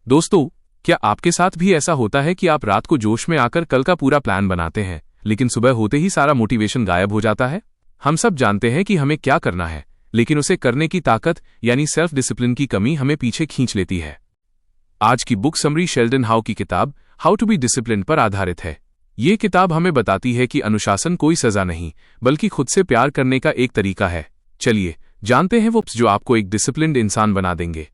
दोस्तों, क्या आपके साथ भी ऐसा होता है कि आप रात को जोश में आकर कल का पूरा प्लान बनाते हैं, लेकिन सुबह होते ही सारा मोटिवेशन गायब हो जाता है? हम सब जानते हैं कि हमें क्या करना है, लेकिन उसे करने की ताकत यानी सेल्फ डिसिप्लिन की कमी हमें पीछे खींच लेती है। आज की बुक समरी शेल्डन हाउ की किताब हाउ टू बी डिसिप्लिन पर आधारित है। ये किताब हमें बताती है कि अनुशासन कोई सजा नहीं, बल्कि खुद से प्यार करने का एक तरीका है। चलिए जानते हैं वो जो आपको एक डिसिप्लिन्ड इंसान बना देंगे।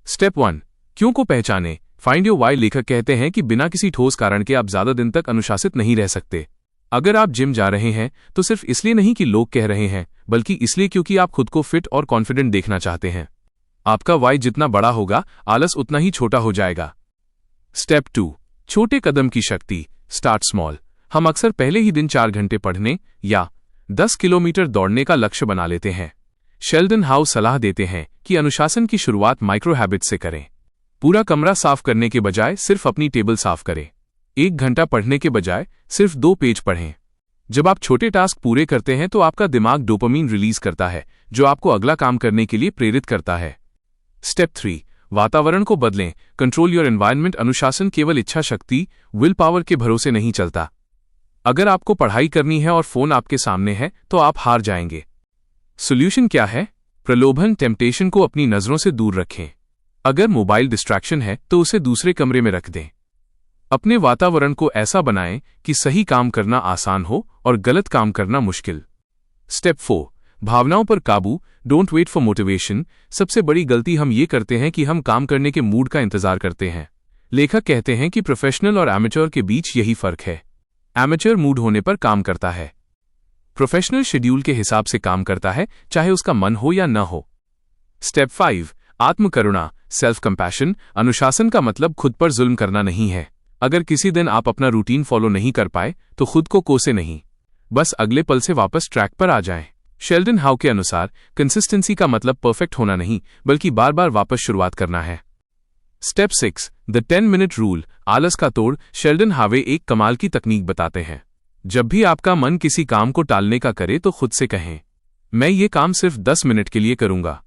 स्टेप 1, क्यों को पहचाने। Find your why. लेखक कहते हैं कि बिना किसी ठोस कारण के आप ज्यादा दिन तक अनुशासित नहीं रह सकते। अगर आप जिम जा रहे हैं तो सिर्फ इसलिए नहीं कि लोग कह रहे हैं, बल्कि इसलिए क्योंकि आप खुद को फिट और कॉन्फिडेंट देखना चाहते हैं। आपका वाई जितना बड़ा होगा, आलस उतना ही छोटा हो जाएगा। स्टेप 2, छोटे कदम की शक्ति। Start small. हम अक्सर पहले ही दिन 4 घंटे पढ़ने या 10 किलोमीटर दौड़ने का लक्ष्य बना लेते हैं। शेल्डन हाउ सलाह देते हैं कि अनुशासन की शुरुआत माइक्रो हैबिट से करें। पूरा कमरा साफ करने के बजाय सिर्फ अपनी टेबल साफ करें। 1 घंटा पढ़ने के बजाय सिर्फ 2 पेज पढ़ें। जब आप छोटे टास्क पूरे करते हैं तो आपका दिमाग डोपामीन रिलीज करता है, जो आपको अगला काम करने के लिए प्रेरित करता है। स्टेप 3, वातावरण को बदलें। Control your environment. अनुशासन केवल इच्छा शक्ति, विल पावर के भरोसे नहीं चलता। अगर आपको पढ़ाई करनी है और फोन आपके सामने है तो आप हार जाएंगे। सॉल्यूशन क्या है? प्रलोभन, टेम्पटेशन को अपनी नजरों से दूर रखें। अगर मोबाइल डिस्ट्रैक्शन है तो उसे दूसरे कमरे में रख दें। अपने वातावरण को ऐसा बनाएं कि सही काम करना आसान हो और गलत काम करना मुश्किल। स्टेप 4, भावनाओं पर काबू। Don't wait for motivation. सबसे बड़ी गलती हम ये करते हैं कि हम काम करने के मूड का इंतजार करते हैं। लेखक कहते हैं कि प्रोफेशनल और एमेच्योर के बीच यही फर्क है। एमेच्योर मूड होने पर काम करता है, प्रोफेशनल शेड्यूल के हिसाब से काम करता है, चाहे उसका मन हो या न हो। स्टेप 5, आत्मकरुणा, सेल्फ कंपैशन। अनुशासन का मतलब खुद पर जुल्म करना नहीं है। अगर किसी दिन आप अपना रूटीन फॉलो नहीं कर पाए तो खुद को कोसे नहीं, बस अगले पल से वापस ट्रैक पर आ जाएं। शेल्डन हाउ के अनुसार कंसिस्टेंसी का मतलब परफेक्ट होना नहीं, बल्कि बार बार वापस शुरुआत करना है। Step 6, the 10 minute rule. आलस का तोड़। शेल्डन हावे एक कमाल की तकनीक बताते हैं। जब भी आपका मन किसी काम को टालने का करे तो खुद से कहें, मैं ये काम सिर्फ 10 मिनट के लिए करूंगा।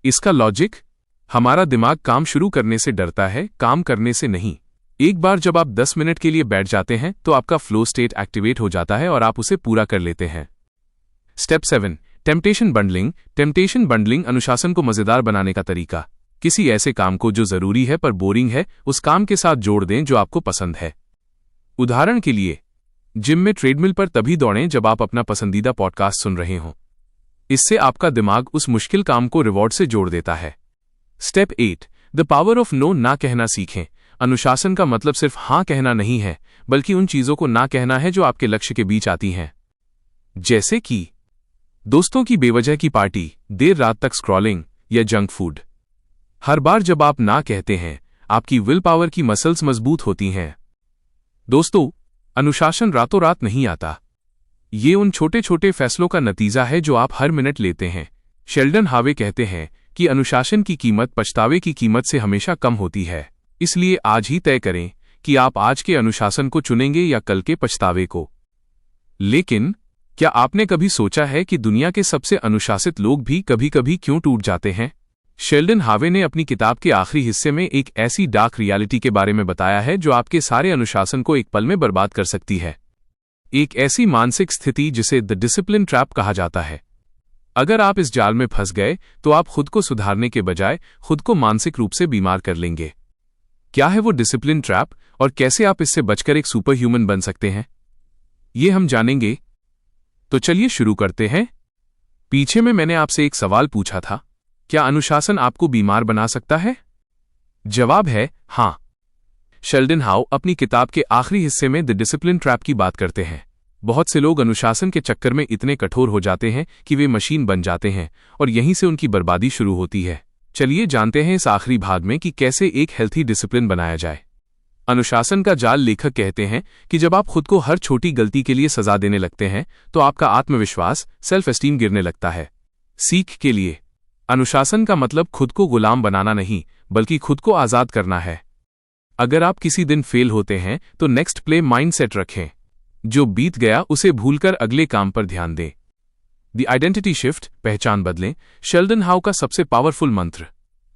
इसका लॉजिक, हमारा दिमाग काम शुरू करने से डरता है, काम करने से नहीं। एक बार जब आप 10 मिनट के लिए बैठ जाते हैं तो आपका फ्लो स्टेट एक्टिवेट हो जाता है और आप उसे पूरा कर लेते हैं। Step 7, temptation bundling. Temptation bundling अनुशासन को मजेदार बनाने का तरीका। किसी ऐसे काम को जो जरूरी है पर बोरिंग है, उस काम के साथ जोड़ दें जो आपको पसंद है। उदाहरण के लिए, जिम में ट्रेडमिल पर तभी दौड़ें जब आप अपना पसंदीदा पॉडकास्ट सुन रहे हों। इससे आपका दिमाग उस मुश्किल काम को रिवॉर्ड से जोड़ देता है। Step 8, the power of no. ना कहना सीखें। अनुशासन का मतलब सिर्फ हाँ कहना नहीं है, बल्कि उन चीजों को ना कहना है जो आपके लक्ष्य के बीच आती हैं। जैसे कि दोस्तों की बेवजह की पार्टी, देर रात तक स्क्रॉलिंग या जंक फूड। हर बार जब आप ना कहते हैं, आपकी विल पावर की मसल्स मजबूत होती हैं। दोस्तों, अनुशासन रातों रात नहीं आता। ये उन छोटे छोटे फैसलों का नतीजा है जो आप हर मिनट लेते हैं। शेल्डन हावे कहते हैं कि अनुशासन की कीमत पछतावे की कीमत से हमेशा कम होती है। इसलिए आज ही तय करें कि आप आज के अनुशासन को चुनेंगे या कल के पछतावे को। लेकिन क्या आपने कभी सोचा है कि दुनिया के सबसे अनुशासित लोग भी कभी कभी क्यों टूट जाते हैं? शेल्डन हावे ने अपनी किताब के आखिरी हिस्से में एक ऐसी डार्क रियलिटी के बारे में बताया है जो आपके सारे अनुशासन को एक पल में बर्बाद कर सकती है। एक ऐसी मानसिक स्थिति जिसे द डिसिप्लिन ट्रैप कहा जाता है। अगर आप इस जाल में फंस गए तो आप खुद को सुधारने के बजाय खुद को मानसिक रूप से बीमार कर लेंगे। क्या है वो डिसिप्लिन ट्रैप और कैसे आप इससे बचकर एक सुपर ह्यूमन बन सकते हैं, ये हम जानेंगे। तो चलिए शुरू करते हैं। पीछे में मैंने आपसे एक सवाल पूछा था, क्या अनुशासन आपको बीमार बना सकता है? जवाब है हाँ। शेल्डन हाउ अपनी किताब के आखिरी हिस्से में द डिसिप्लिन ट्रैप की बात करते हैं। बहुत से लोग अनुशासन के चक्कर में इतने कठोर हो जाते हैं कि वे मशीन बन जाते हैं और यहीं से उनकी बर्बादी शुरू होती है। चलिए जानते हैं इस आखिरी भाग में कि कैसे एक हेल्थी डिसिप्लिन बनाया जाए। अनुशासन का जाल। लेखक कहते हैं कि जब आप खुद को हर छोटी गलती के लिए सजा देने लगते हैं तो आपका आत्मविश्वास, सेल्फ एस्टीम गिरने लगता है। सीख के लिए, अनुशासन का मतलब खुद को गुलाम बनाना नहीं, बल्कि खुद को आजाद करना है। अगर आप किसी दिन फेल होते हैं तो नेक्स्ट प्ले माइंडसेट रखें। जो बीत गया उसे भूलकर अगले काम पर ध्यान दें। The identity shift. पहचान बदलें। शेल्डन हाउ का सबसे पावरफुल मंत्र।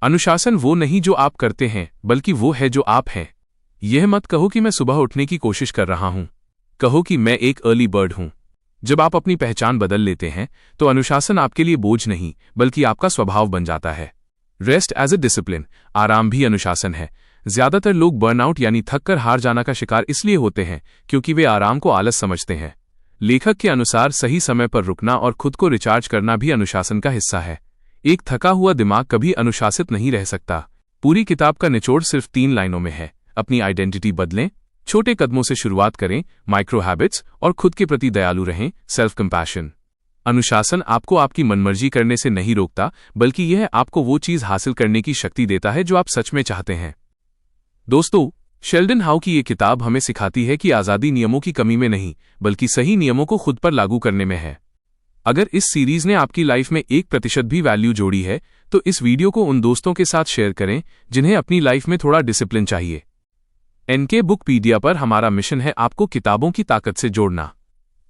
अनुशासन वो नहीं जो आप करते हैं, बल्कि वो है जो आप हैं। यह मत कहो कि मैं सुबह उठने की कोशिश कर रहा हूं। कहो कि मैं एक अर्ली बर्ड हूं। जब आप अपनी पहचान बदल लेते हैं तो अनुशासन आपके लिए बोझ नहीं बल्कि आपका स्वभाव बन जाता है। रेस्ट एज ए डिसिप्लिन, आराम भी अनुशासन है। ज्यादातर लोग बर्नआउट यानी थक कर हार जाना का शिकार इसलिए होते हैं क्योंकि वे आराम को आलस समझते हैं। लेखक के अनुसार सही समय पर रुकना और खुद को रिचार्ज करना भी अनुशासन का हिस्सा है। एक थका हुआ दिमाग कभी अनुशासित नहीं रह सकता। पूरी किताब का निचोड़ सिर्फ 3 लाइनों में है। अपनी आइडेंटिटी बदलें, छोटे कदमों से शुरुआत करें, माइक्रो हैबिट्स, और खुद के प्रति दयालु रहें, सेल्फ कंपैशन। अनुशासन आपको आपकी मनमर्जी करने से नहीं रोकता, बल्कि यह आपको वो चीज हासिल करने की शक्ति देता है जो आप सच में चाहते हैं। दोस्तों, शेल्डन हाउ की ये किताब हमें सिखाती है कि आज़ादी नियमों की कमी में नहीं, बल्कि सही नियमों को खुद पर लागू करने में है। अगर इस सीरीज ने आपकी लाइफ में 1% भी वैल्यू जोड़ी है, तो इस वीडियो को उन दोस्तों के साथ शेयर करें जिन्हें अपनी लाइफ में थोड़ा डिसिप्लिन चाहिए। एनके बुकपीडिया पर हमारा मिशन है आपको किताबों की ताकत से जोड़ना।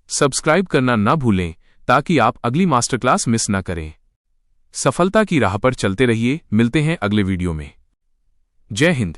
सब्सक्राइब करना ना भूलें ताकि आप अगली मास्टर क्लास मिस ना करें। सफलता की राह पर चलते रहिए। मिलते हैं अगले वीडियो में। जय हिंद।